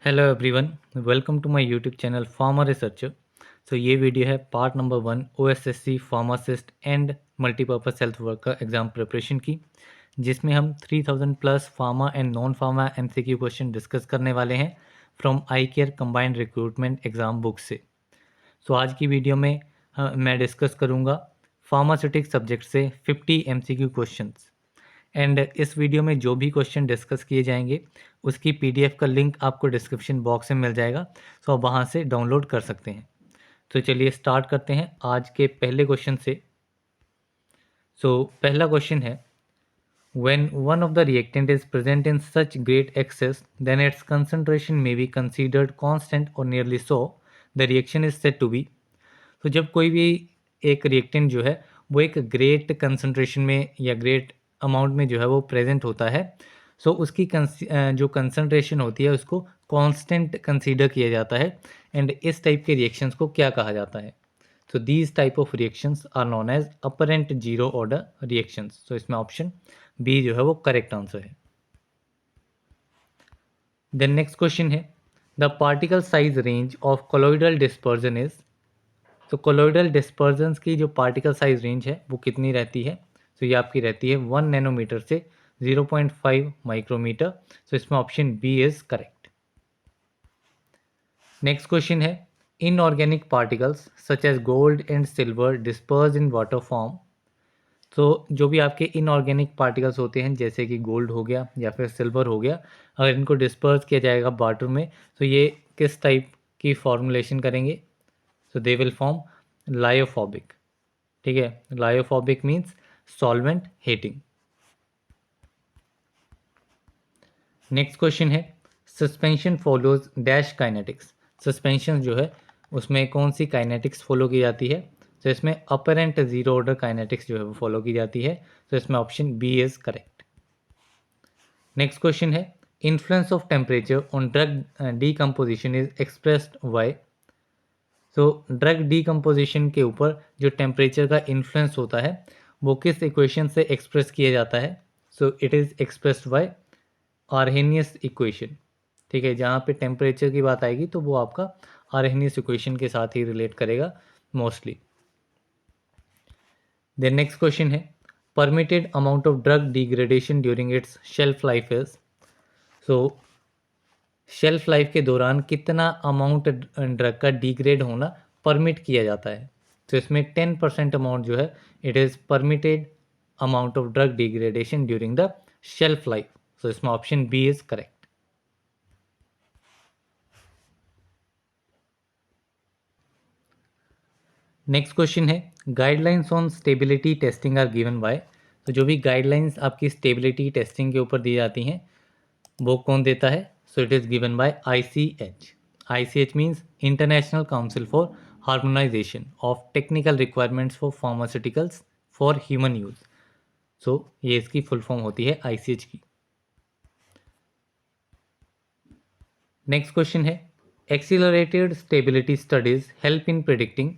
Hello everyone, welcome to my YouTube channel pharma researcher. ये video है part number 1 OSSC pharmacist and multipurpose health worker exam preparation की, जिसमें हम 3000 plus pharma and non pharma MCQ question discuss करने वाले हैं from eye care combined recruitment exam book से। आज की वीडियो में मैं डिस्कस करूँगा फार्मास्यूटिक्स सब्जेक्ट से 50 एमसीक्यू क्वेश्चंस। एंड इस वीडियो में जो भी क्वेश्चन डिस्कस किए जाएंगे उसकी पीडीएफ का लिंक आपको डिस्क्रिप्शन बॉक्स में मिल जाएगा, आप वहाँ से डाउनलोड कर सकते हैं। चलिए स्टार्ट करते हैं आज के पहले क्वेश्चन से। पहला क्वेश्चन है, when one of the reactant is present in such great excess then its concentration may be considered constant or nearly so, the reaction is said to be। जब कोई भी एक रिएक्टेंट जो है वो एक ग्रेट कंसंट्रेशन में या ग्रेट अमाउंट में जो है वो प्रेजेंट होता है, उसकी जो कंसंट्रेशन होती है उसको कांस्टेंट कंसीडर किया जाता है। एंड इस टाइप के रिएक्शंस को क्या कहा जाता है? These type of reactions are known as apparent zero order reactions. इसमें ऑप्शन बी जो है वो करेक्ट आंसर है। देन नेक्स्ट क्वेश्चन है, the particle size range of colloidal dispersion is. Colloidal dispersions की जो पार्टिकल साइज रेंज है वो कितनी रहती है? ये आपकी रहती है 1 नैनोमीटर से 0.5 माइक्रोमीटर। इसमें option B is correct. Next question है, inorganic particles such as gold and silver disperse in water form. जो भी आपके इनऑर्गेनिक पार्टिकल्स होते हैं जैसे कि गोल्ड हो गया या फिर सिल्वर हो गया, अगर इनको डिस्पर्स किया जाएगा वाटर में तो ये किस टाइप की फॉर्मुलेशन करेंगे? They will form lyophobic. ठीक है, lyophobic means solvent heating. Next question है, suspension follows dash kinetics. Suspension जो है उसमें कौन सी काइनेटिक्स फॉलो की जाती है? इसमें अपरेंट जीरो ऑर्डर काइनेटिक्स जो है वो फॉलो की जाती है। इसमें option B is correct. Next question है, influence of temperature on drug decomposition is expressed by. Drug decomposition के ऊपर जो टेम्परेचर का इन्फ्लुएंस होता है वो किस इक्वेशन से एक्सप्रेस किया जाता है? It is expressed by Arrhenius equation. ठीक है, जहाँ पे टेम्परेचर की बात आएगी तो वो आपका आर्हेनियस इक्वेशन के साथ ही रिलेट करेगा मोस्टली। देन नेक्स्ट क्वेश्चन है, permitted amount of drug degradation during its shelf life is. Shelf life के दौरान कितना अमाउंट ड्रग का डिग्रेड होना परमिट किया जाता है? इसमें 10% अमाउंट जो है it is permitted amount of drug degradation during the shelf life. इसमें option B is correct. Next question है, guidelines on stability testing are given by. जो भी गाइडलाइंस आपकी स्टेबिलिटी टेस्टिंग के ऊपर दी जाती हैं वो कौन देता है? It is given by ICH। ICH means international council for harmonisation of technical requirements for pharmaceuticals for human use. ये इसकी फुल फॉर्म होती है ICH की। नेक्स्ट क्वेश्चन है, accelerated stability studies help in predicting.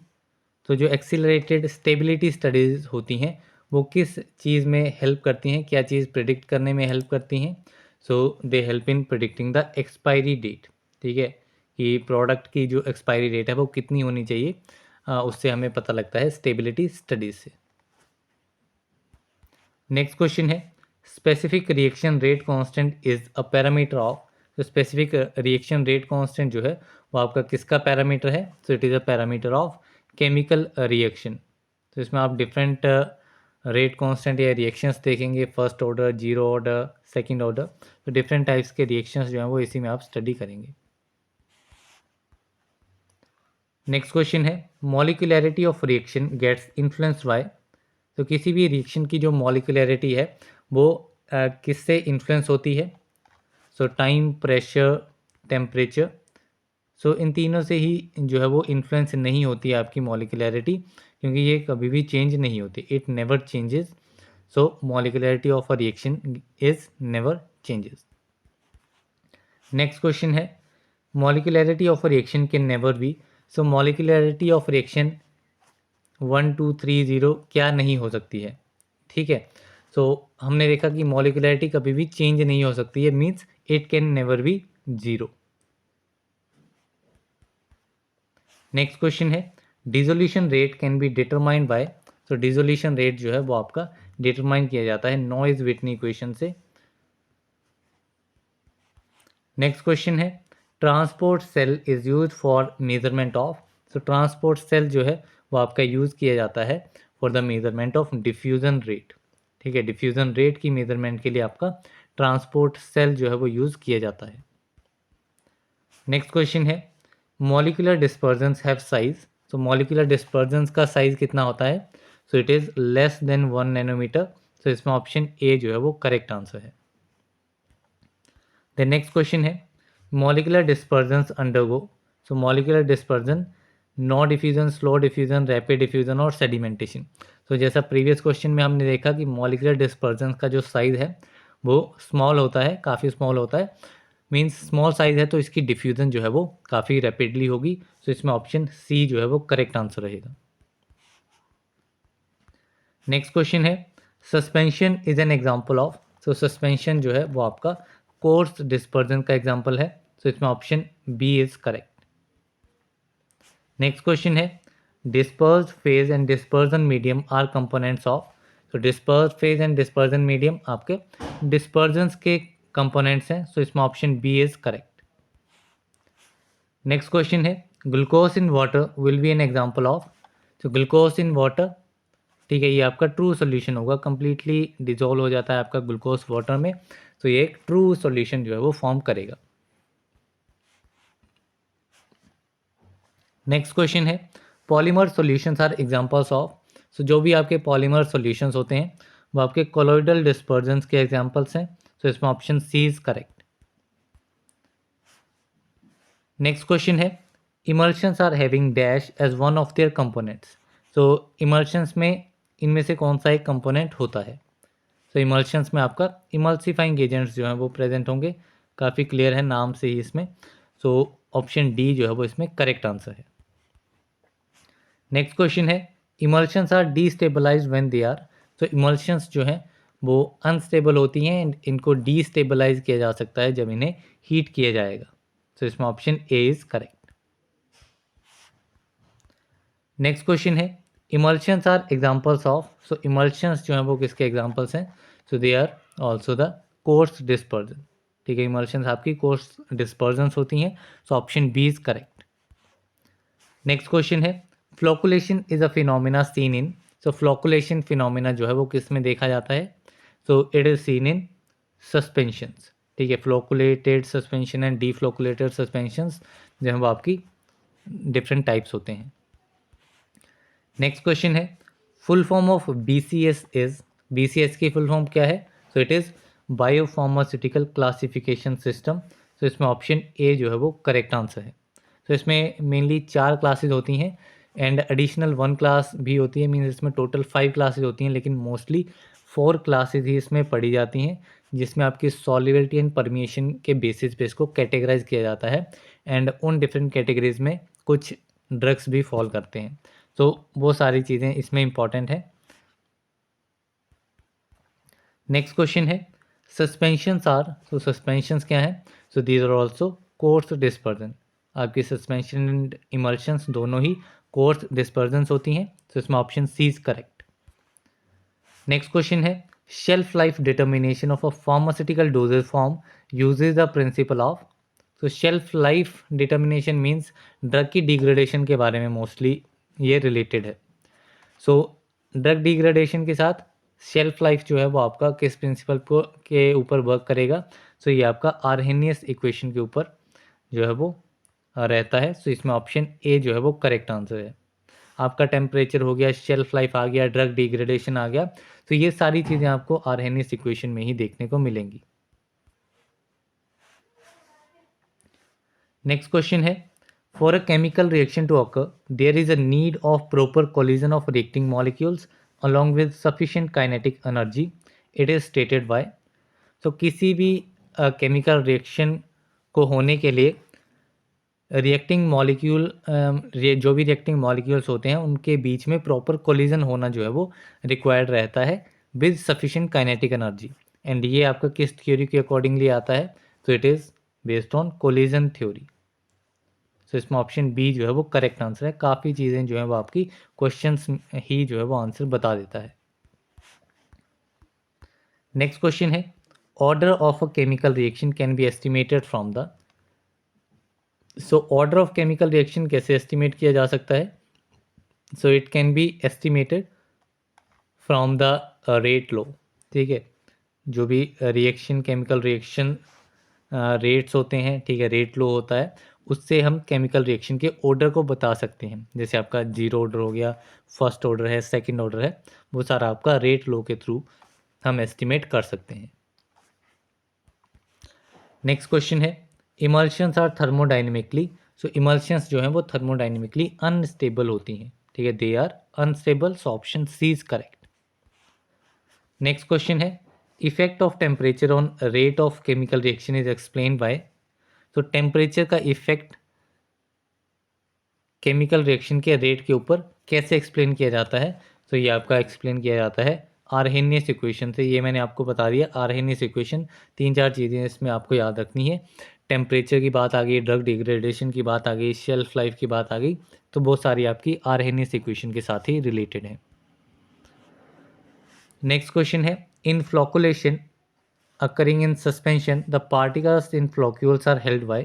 जो एक्सीलरेटेड स्टेबिलिटी स्टडीज़ होती हैं वो किस चीज़ में हेल्प करती हैं? क्या चीज़ प्रिडिक्ट करने में हेल्प करती हैं? They help in predicting the expiry date. ठीक है, कि प्रोडक्ट की जो एक्सपायरी डेट है वो कितनी होनी चाहिए, उससे हमें पता लगता है स्टेबिलिटी स्टडीज़ से। नेक्स्ट क्वेश्चन है, specific reaction rate constant is a parameter of. Specific reaction rate constant जो है वो आपका किसका पैरामीटर है? It is a parameter of chemical reaction. इसमें आप डिफरेंट रेट कांस्टेंट या रिएक्शंस देखेंगे, first order, zero order, second order. Different types के रिएक्शंस जो हैं वो इसी में आप स्टडी करेंगे। नेक्स्ट क्वेश्चन है, molecularity of reaction gets influenced by. किसी भी रिएक्शन की जो मॉलिक्यूलैरिटी है वो किससे इन्फ्लुएंस होती है? Time, pressure, temperature. इन तीनों से ही जो है वो इन्फ्लुएंस नहीं होती है आपकी मॉलिक्यूलैरिटी, क्योंकि ये कभी भी चेंज नहीं होती, it never changes. Molecularity of a reaction is never changes. Next question है, molecularity of a reaction can never be. Molecularity of reaction 1 2 3 0 क्या नहीं हो सकती है? ठीक है, हमने देखा कि मॉलिक्यूलैरिटी कभी भी चेंज नहीं हो सकती है, means it can never be zero. Next question है dissolution rate can be determined by, तो डिसोल्यूशन रेट जो है वो आपका डिटरमाइन किया जाता है नॉइज व्हिटनी इक्वेशन से। नेक्स्ट क्वेश्चन है transport cell is use for measurement of, तो ट्रांसपोर्ट सेल जो है वो आपका यूज़ किया जाता है for the measurement of diffusion rate. ठीक है, डिफ्यूज़न रेट की मेजरमेंट के लिए आपका ट्रांसपोर्ट सेल जो है वो यूज़ किया जाता है। नेक्स्ट क्वेश्चन है मॉलिक्यूलर डिस्पर्जेंस हैव साइज, तो मॉलिक्यूलर डिस्पर्जेंस का साइज कितना होता है, so it is less than 1 nanometer, तो इसमें ऑप्शन ए जो है वो करेक्ट आंसर है। द नेक्स्ट क्वेश्चन है molecular dispersions undergo, so molecular dispersion no diffusion, slow diffusion, rapid diffusion और सेडिमेंटेशन। तो जैसा प्रीवियस क्वेश्चन में हमने देखा कि मॉलिक्यूलर डिस्पर्जेंस का जो साइज़ है वो स्मॉल होता है, काफ़ी स्मॉल होता है, मीन्स स्मॉल साइज़ है तो इसकी डिफ्यूज़न जो है वो काफ़ी रैपिडली होगी, तो इसमें ऑप्शन सी जो है वो करेक्ट आंसर रहेगा। नेक्स्ट क्वेश्चन है suspension is an example of, तो सस्पेंशन जो है वो आपका कोर्स डिस्पर्जन का एग्जाम्पल है, तो इसमें option B is correct. Next question है dispersed phase and dispersion medium are components of, तो dispersed phase and dispersion medium आपके डिस्पर्जन्स के कंपोनेंट्स हैं, सो इसमें option B is correct. Next question है glucose in water will be an example of, तो glucose in water, ठीक है, ये आपका ट्रू सोल्यूशन होगा, कंप्लीटली डिजोल्व हो जाता है आपका ग्लूकोज वाटर में, तो ये एक ट्रू सोल्यूशन जो है वो फॉर्म करेगा। नेक्स्ट क्वेश्चन है polymer solutions are examples of, so जो भी आपके पॉलीमर सॉल्यूशंस होते हैं वो आपके कोलोइडल डिस्पर्जेंस के एग्जांपल्स हैं, तो इसमें option C is correct. Next question है emulsions are having dash as one of their components, तो इमल्शंस में इनमें से कौन सा एक कंपोनेंट होता है, तो इमल्शंस में आपका इमल्सिफाइंग एजेंट्स जो हैं वो प्रेजेंट होंगे, काफ़ी क्लियर है नाम से ही इसमें, सो ऑप्शन डी जो है वो इसमें करेक्ट आंसर है। नेक्स्ट क्वेश्चन है emulsions are destabilize when they are, तो इमल्शंस जो हैं वो अनस्टेबल होती हैं एंड इनको डीस्टेबलाइज किया जा सकता है जब इन्हें हीट किया जाएगा, तो इसमें option A is correct. Next question है emulsions are examples of, so emulsions जो हैं वो किसके एग्जांपल्स हैं, so they are also the coarse dispersion, ठीक है, इमल्शंस आपकी कोर्स डिस्पर्जन्स होती हैं, so option B is correct. Next question है flocculation is a phenomena seen in, so flocculation phenomena जो है वो किस में देखा जाता है, so it is seen in suspensions, ठीक है, फ्लोकुलेटेड सस्पेंशन एंड डीफ्लोकुलेटेड सस्पेंशंस जो हैं वो आपकी डिफरेंट टाइप्स होते हैं। नेक्स्ट क्वेश्चन है full form of BCS is, BCS की फुल फॉर्म क्या है, so it is biopharmaceutical classification system, तो इसमें ऑप्शन ए जो है वो करेक्ट आंसर है। तो इसमें मेनली 4 क्लासेज होती हैं एंड एडिशनल 1 क्लास भी होती है, मीन्स इसमें टोटल 5 क्लासेज होती हैं, लेकिन मोस्टली 4 क्लासेज ही इसमें पढ़ी जाती हैं, जिसमें आपकी सॉल्युबिलिटी एंड परमिएशन के बेसिस पे इसको कैटेगराइज किया जाता है एंड उन डिफरेंट कैटेगरीज में कुछ ड्रग्स भी फॉल करते हैं, तो वो सारी चीज़ें इसमें इंपॉर्टेंट है। नेक्स्ट क्वेश्चन है सस्पेंशंस आर, तो सस्पेंशंस क्या है, so these are also coarse dispersion, आपकी सस्पेंशन एंड इमल्शंस दोनों ही कोर्स डिस्पर्जन्स होती हैं, तो इसमें option C is correct. Next question है shelf life determination of a pharmaceutical dosage form uses the principle of, तो shelf life determination means drug की डिग्रेडेशन के बारे में मोस्टली ये रिलेटेड है, सो ड्रग डिग्रेडेशन के साथ शेल्फ लाइफ जो है वो आपका किस प्रिंसिपल को के ऊपर वर्क करेगा, सो ये आपका आर्हेनियस इक्वेशन के ऊपर जो है वो रहता है, सो इसमें ऑप्शन ए जो है वो करेक्ट आंसर है। आपका टेम्परेचर हो गया, शेल्फ लाइफ आ गया, ड्रग डिग्रेडेशन आ गया, तो ये सारी चीज़ें आपको आर्हेनियस इक्वेशन में ही देखने को मिलेंगी। नेक्स्ट क्वेश्चन है for a chemical reaction to occur there is a need of proper collision of reacting molecules along with sufficient kinetic energy, it is stated by, तो किसी भी केमिकल रिएक्शन को होने के लिए रिएक्टिंग मॉलिक्यूल जो भी रिएक्टिंग मॉलिक्यूल्स होते हैं उनके बीच में प्रॉपर कोलिजन होना जो है वो रिक्वायर्ड रहता है with sufficient kinetic energy, and ये आपका किस थ्योरी के अकॉर्डिंगली आता है, तो it is based on collision theory, तो इसमें ऑप्शन बी जो है वो करेक्ट आंसर है। काफ़ी चीज़ें जो है वो आपकी क्वेश्चंस ही जो है वो आंसर बता देता है। नेक्स्ट क्वेश्चन है, order of a chemical reaction can be estimated from the. So order of chemical reaction कैसे एस्टिमेट किया जा सकता है? So it can be estimated from the rate law. ठीक है, जो भी रिएक्शन केमिकल रिएक्शन रेट्स होते हैं, ठीक है, रेट लो होता है, उससे हम केमिकल रिएक्शन के ऑर्डर को बता सकते हैं। जैसे आपका जीरो ऑर्डर हो गया, फर्स्ट ऑर्डर है, सेकंड ऑर्डर है, वो सारा आपका रेट लो के थ्रू हम एस्टिमेट कर सकते हैं। नेक्स्ट क्वेश्चन है, emulsions are thermodynamically. So emulsions जो हैं वो थर्मोडाइनमिकली अनस्टेबल होती हैं। ठीक है, they are unstable, so option C is correct. Next question है, effect of temperature on rate of chemical reaction is explain by. तो टेम्परेचर का इफेक्ट केमिकल रिएक्शन के रेट के ऊपर कैसे एक्सप्लेन किया जाता है? तो ये आपका एक्सप्लेन किया जाता है आर्हेनियस इक्वेशन से। ये मैंने आपको बता दिया, आर्हेनियस इक्वेशन। 3-4 चीज़ें इसमें आपको याद रखनी है। टेम्परेचर की बात आ गई, ड्रग डिग्रेडेशन की बात आ गई, शेल्फ लाइफ की बात आ गई, तो बहुत सारी आपकी आर्हेनियस इक्वेशन के साथ ही रिलेटेड है। नेक्स्ट क्वेश्चन है, इन flocculation occurring in suspension the particles in floccules are held by।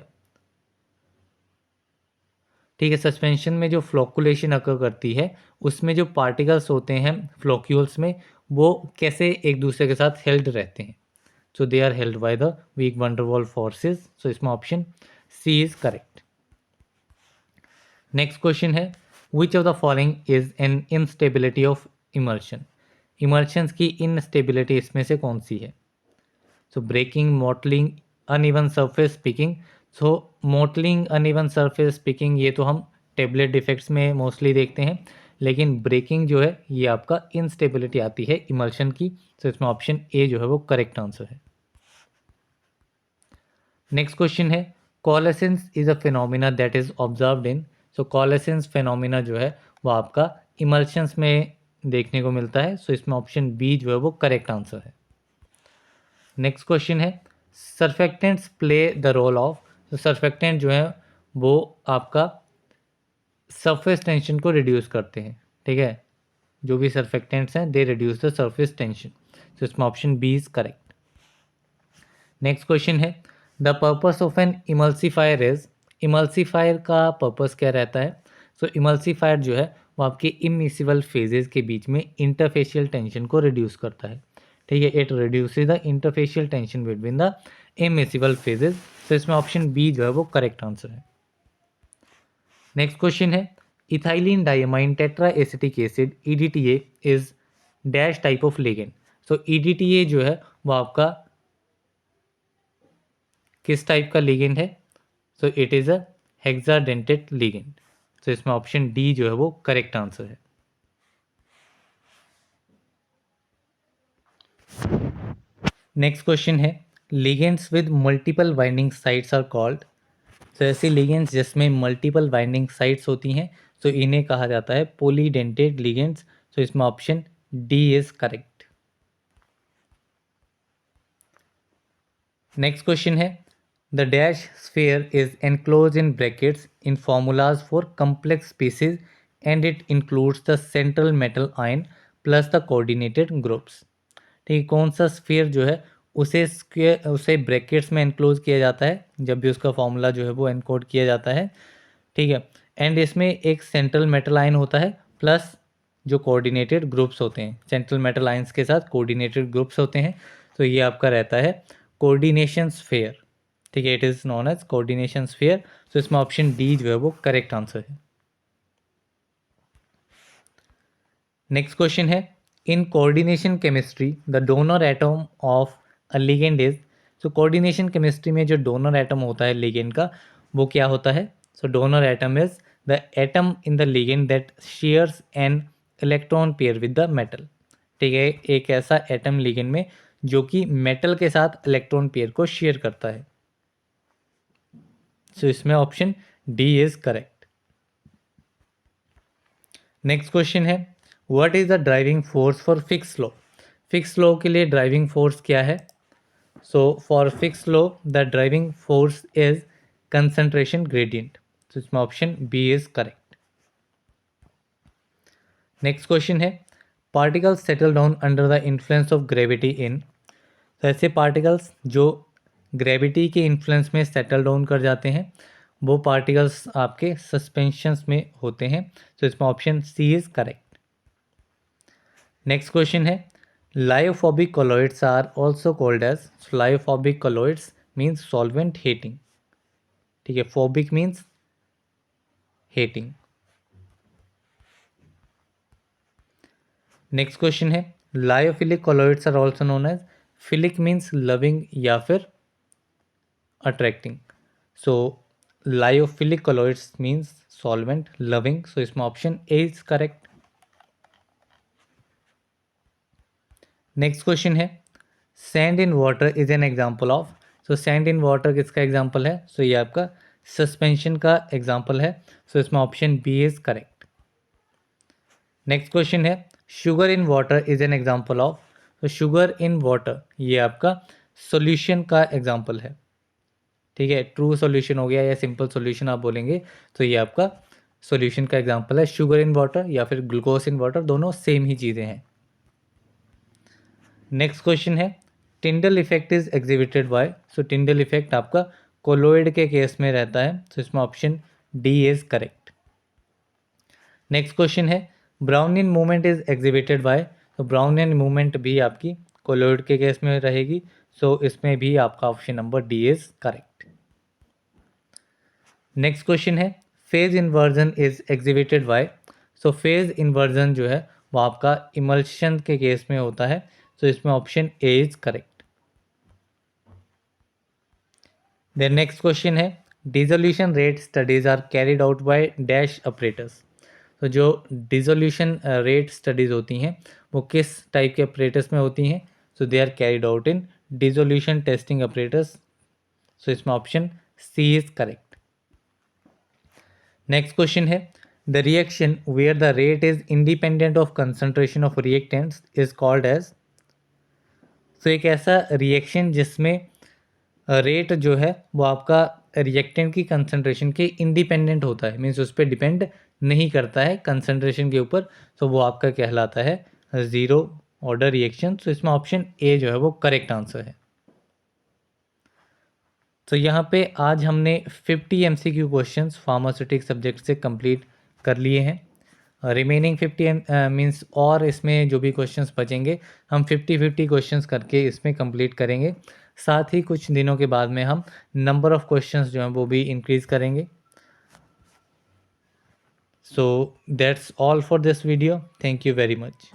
ठीक है, सस्पेंशन में जो फ्लोकुलेशन अकर करती है उसमें जो पार्टिकल्स होते हैं फ्लोक्यूल्स में, वो कैसे एक दूसरे के साथ हेल्ड रहते हैं? So they are held by the weak van der Waals forces. So इसमें option C is correct. Next question है, which of the following is an instability of emulsion. Emulsions की इनस्टेबिलिटी इसमें से कौन सी है? So breaking, mottling, uneven surface speaking. So mottling, uneven surface speaking ये तो हम टेबलेट डिफेक्ट्स में मोस्टली देखते हैं, लेकिन ब्रेकिंग जो है ये आपका इनस्टेबिलिटी आती है इमल्शन की। सो इसमें ऑप्शन ए जो है वो करेक्ट आंसर है। नेक्स्ट क्वेश्चन है, coalescence is a phenomena that is observed in. So coalescence phenomena जो है वो आपका इमल्शंस में देखने को मिलता है। सो इसमें ऑप्शन बी जो है वो करेक्ट आंसर है। नेक्स्ट क्वेश्चन है, surfactants play the role of. तो सर्फेक्टेंट जो है वो आपका सरफेस टेंशन को रिड्यूस करते हैं। ठीक है, जो भी सर्फेक्टेंट्स हैं they reduce the surface tension. तो इसमें option B is correct. Next question है, the purpose of an emulsifier is. Emulsifier का पर्पस क्या रहता है? सो इमल्सीफायर जो है वो आपके इमिसिबल फेजेस के बीच में इंटरफेशियल टेंशन को रिड्यूस करता है। ठीक है, it reduces the interfacial tension between the immiscible phases. तो इसमें ऑप्शन बी जो है वो करेक्ट आंसर है। नेक्स्ट क्वेश्चन है, ethylene diamine tetra acetic acid EDTA is dash type of ligand. So EDTA जो है वो आपका किस टाइप का लिगेंड है? So it is a hexadentate ligand. तो इसमें ऑप्शन डी जो है वो करेक्ट आंसर है। नेक्स्ट क्वेश्चन है, ligands with multiple binding sites are called. तो ऐसे लिगेंड्स जिसमें मल्टीपल बाइंडिंग साइट्स होती हैं तो इन्हें कहा जाता है पॉलीडेंटेट लिगेंड्स। तो इसमें option D is correct. Next question है, the dash sphere is enclose in brackets in formulas for complex species and it includes the central metal ion plus the coordinated groups. ठीक है, कौन सा sphere जो है उसे ब्रैकेट्स में enclose किया जाता है जब भी उसका फॉर्मूला जो है वो एनकोड किया जाता है। ठीक है, एंड इसमें एक सेंट्रल मेटल आयन होता है प्लस जो कोऑर्डिनेटेड ग्रुप्स होते हैं, सेंट्रल मेटल आयंस के साथ कोऑर्डिनेटेड ग्रुप्स होते हैं। तो ये आपका रहता है कोऑर्डिनेशन स्फीयर। ठीक है, it is known as coordination sphere. तो इसमें ऑप्शन डी जो है वो करेक्ट आंसर है। नेक्स्ट क्वेश्चन है, in coordination chemistry the donor atom of a ligand is. So coordination chemistry में जो डोनर एटम होता है लिगेंड का वो क्या होता है? So donor atom is the atom in the ligand that shares an electron pair with the metal. ठीक है, एक ऐसा एटम लिगेंड में जो कि मेटल के साथ इलेक्ट्रॉन पेयर को शेयर करता है। सो इसमें option D is correct. Next question है, what is the driving force for Fick's law. Fick's law के लिए ड्राइविंग फोर्स क्या है? So for Fick's law the driving force is concentration gradient. तो इसमें option B is correct. Next question है particles settle down under the influence of gravity in. तो ऐसे particles जो ग्रेविटी के इन्फ्लुएंस में सेटल डाउन कर जाते हैं वो पार्टिकल्स आपके सस्पेंशंस में होते हैं। तो इसमें option C is correct. Next question है lyophobic colloids are also called as. Lyophobic colloids means solvent hating. ठीक है, phobic means hating. Next question है lyophilic colloids are also known as. Philic means loving या फिर attracting. So lyophilic colloids means solvent loving. So इसमें option A is correct. Next question है sand in water is an example of. So sand in water किसका example है? सो ये आपका suspension का example है। सो इसमें option B is correct. Next question है sugar in water is an example of. तो शुगर इन वाटर ये आपका सॉल्यूशन का एग्जाम्पल है। ठीक है, ट्रू सॉल्यूशन हो गया या सिंपल सॉल्यूशन आप बोलेंगे तो ये आपका सॉल्यूशन का एग्जाम्पल है। शुगर इन वाटर या फिर ग्लूकोज इन वाटर दोनों सेम ही चीज़ें हैं। नेक्स्ट क्वेश्चन है Tyndall effect is exhibited by. So Tyndall effect आपका कोलोइड के केस में रहता है। तो इसमें option D is correct. Next question है Brownian movement is exhibited by. तो ब्राउनियन मूवमेंट भी आपकी कोलोइड के केस में रहेगी। सो इसमें भी आपका option number D is correct. Next question है phase inversion is exhibited by. So phase inversion जो है वो आपका इमल्शन के केस में होता है। तो इसमें option A is correct. Then next question है dissolution rate studies are carried out by dash operators. तो जो डिसोल्यूशन रेट स्टडीज होती हैं वो किस टाइप के ऑपरेटर्स में होती हैं? So they are carried out in dissolution testing operators. So इसमें option C is correct. Next question है the reaction where the rate is independent of concentration of reactants is called as. तो एक ऐसा reaction जिसमें rate जो है वो आपका रिएक्टेंट की कंसंट्रेशन के इंडिपेंडेंट होता है, मीन्स उस पर डिपेंड नहीं करता है कंसंट्रेशन के ऊपर, तो वो आपका कहलाता है ज़ीरो ऑर्डर रिएक्शन। तो इसमें ऑप्शन ए जो है वो करेक्ट आंसर है। तो यहाँ पे आज हमने 50 MCQ क्वेश्चंस फार्मास्यूटिक सब्जेक्ट से कंप्लीट कर लिए हैं। रिमेनिंग 50 मीन्स और इसमें जो भी क्वेश्चंस बचेंगे हम 50-50 क्वेश्चंस करके इसमें कंप्लीट करेंगे। साथ ही कुछ दिनों के बाद में हम नंबर ऑफ़ क्वेश्चंस जो हैं वो भी इंक्रीज़ करेंगे। So that's all for this video. Thank you very much.